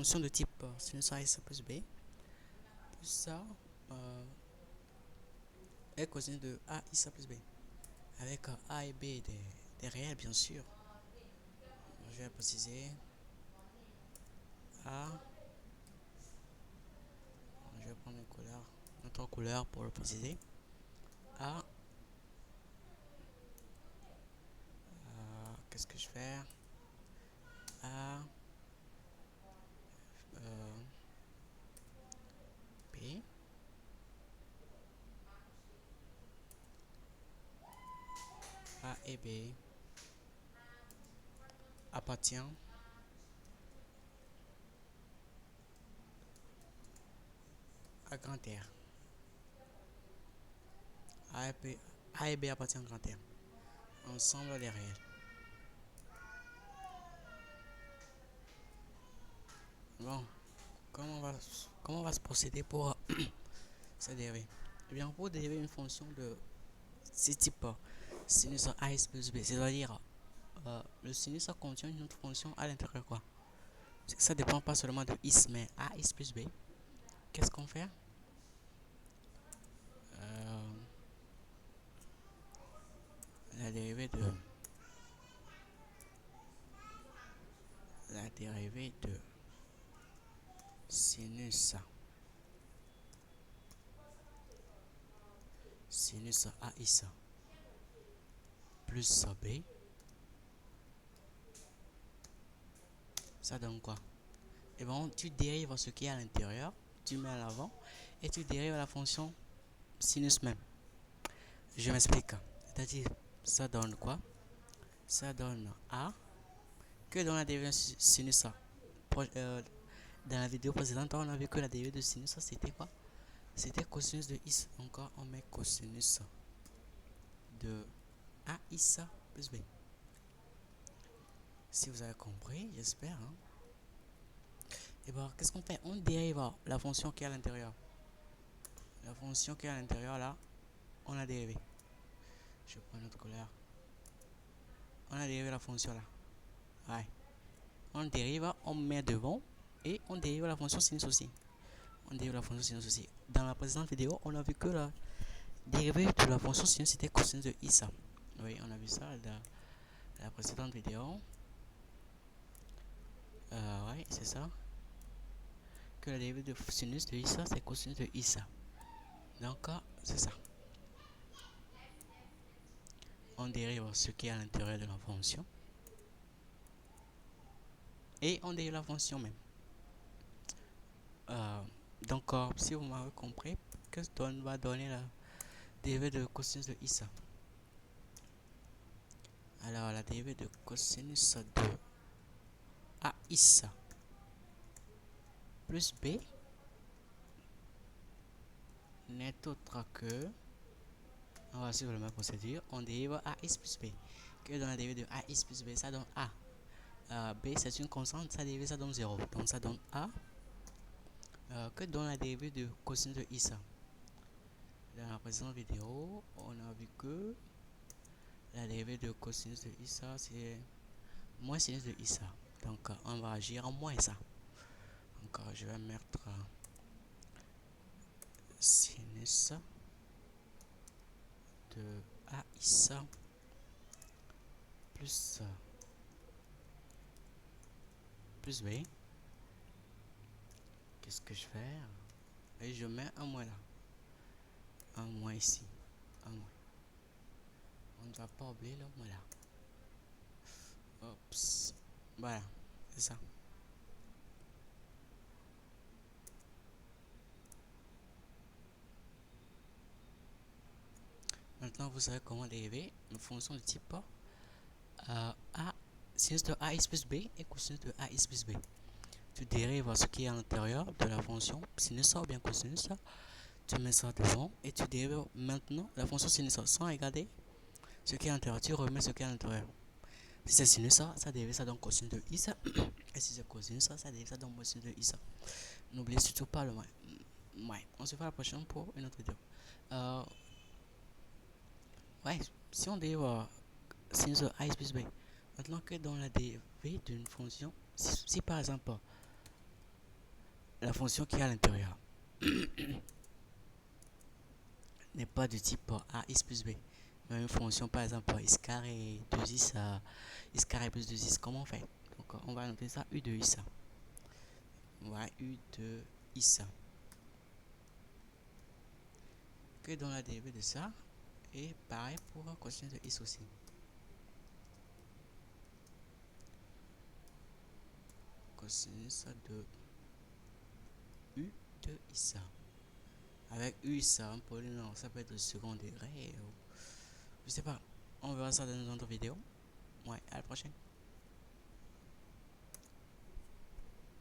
fonction de type sinus AS plus B, plus ça est cosinus de A ISA plus B. Avec A et B des réels, bien sûr. Je vais préciser A. Je vais prendre une couleur, notre couleur pour le préciser. A. Qu'est-ce que je fais? A. B. A et B appartient à grand R. A et B appartient à grand R. Ensemble des réels. Bon, comment on va se procéder pour se dériver? Eh bien, pour dériver une fonction de ce type sinus AS plus B, c'est-à-dire le sinus contient une autre fonction à l'intérieur quoi. Ça dépend pas seulement de is mais AS plus B. Qu'est-ce qu'on fait? Euh, la dérivée de sinus AIS plus B, ça donne quoi? Et bon, tu dérives ce qui est à l'intérieur, tu mets à l'avant et tu dérives la fonction sinus même. Je m'explique. C'est-à-dire, ça donne quoi? Ça donne A que dans la dérivée sinus dans la vidéo précédente, on a vu que la dérivée de sinus c'était quoi? C'était cosinus de is. Encore, on met cosinus de A is plus B. Si vous avez compris, j'espère. Hein? Et bon, qu'est-ce qu'on fait? On dérive la fonction qui est à l'intérieur. La fonction qui est à l'intérieur, là, on a dérivé. Je prends notre couleur. On a dérivé la fonction là. Ouais. On dérive, on met devant et on dérive la fonction sinus aussi. On dérive la fonction sinus aussi. Dans la précédente vidéo, on a vu que la dérivée de la fonction sinus c'était cosinus de ISA. Oui, on a vu ça dans la précédente vidéo. Oui, c'est ça. Que la dérivée de sinus de ISA c'est cosinus de ISA. Donc, c'est ça. On dérive ce qui est à l'intérieur de la fonction. Et on dérive la fonction même. Donc, si vous m'avez compris, qu'est-ce qu'on va donner la dérivée de cosinus de ISA? Alors, la dérivée de cosinus de AISA plus B n'est autre que, on va suivre la même procédure, on dérive AIS plus B. Que dans la dérivée de AIS plus B, ça donne A. B, c'est une constante, ça dérive, ça donne 0. Donc, ça donne A. Que dans la dérivée de cosinus de ISA. Dans la précédente vidéo, on a vu que la dérivée de cosinus de ISA, c'est moins sinus de ISA. Donc, on va agir en moins ça. Donc, je vais mettre sinus de AISA plus B. Qu'est-ce que je fais? Et je mets un moins là. Un moins ici. Un moins. On ne va pas oublier le moins là. Oups. Voilà. C'est ça. Maintenant, vous savez comment dériver une fonction de type A, sinus de AX plus B et cosinus de AX plus B. Tu dérives ce qui est à l'intérieur de la fonction sinus ou bien cosinus. Tu mets ça devant et tu dérives maintenant la fonction sinus sans regarder ce qui est à l'intérieur. Tu remets ce qui est à l'intérieur. Si c'est sinus, ça dérive ça donne cosinus de I. Et si c'est cosinus, ça dérive ça donne cosinus de I. N'oubliez surtout pas le moins. Ouais, on se voit la prochaine pour une autre vidéo. Ouais, si on dérive sinus de A plus B, maintenant que dans la dérivée d'une fonction, si par exemple la fonction qui est à l'intérieur n'est pas de type ax plus b. Mais une fonction par exemple x carré 2x x carré plus 2x, comment on fait? Donc on va noter ça u de x. Voilà u de x. Que dans la dérivée de ça. Et pareil pour cosinus de x aussi. Cosinus de u de x. Avec u, ça, un polynôme, ça peut être de second degré. Je sais pas. On verra ça dans une autre vidéo. Ouais, à la prochaine.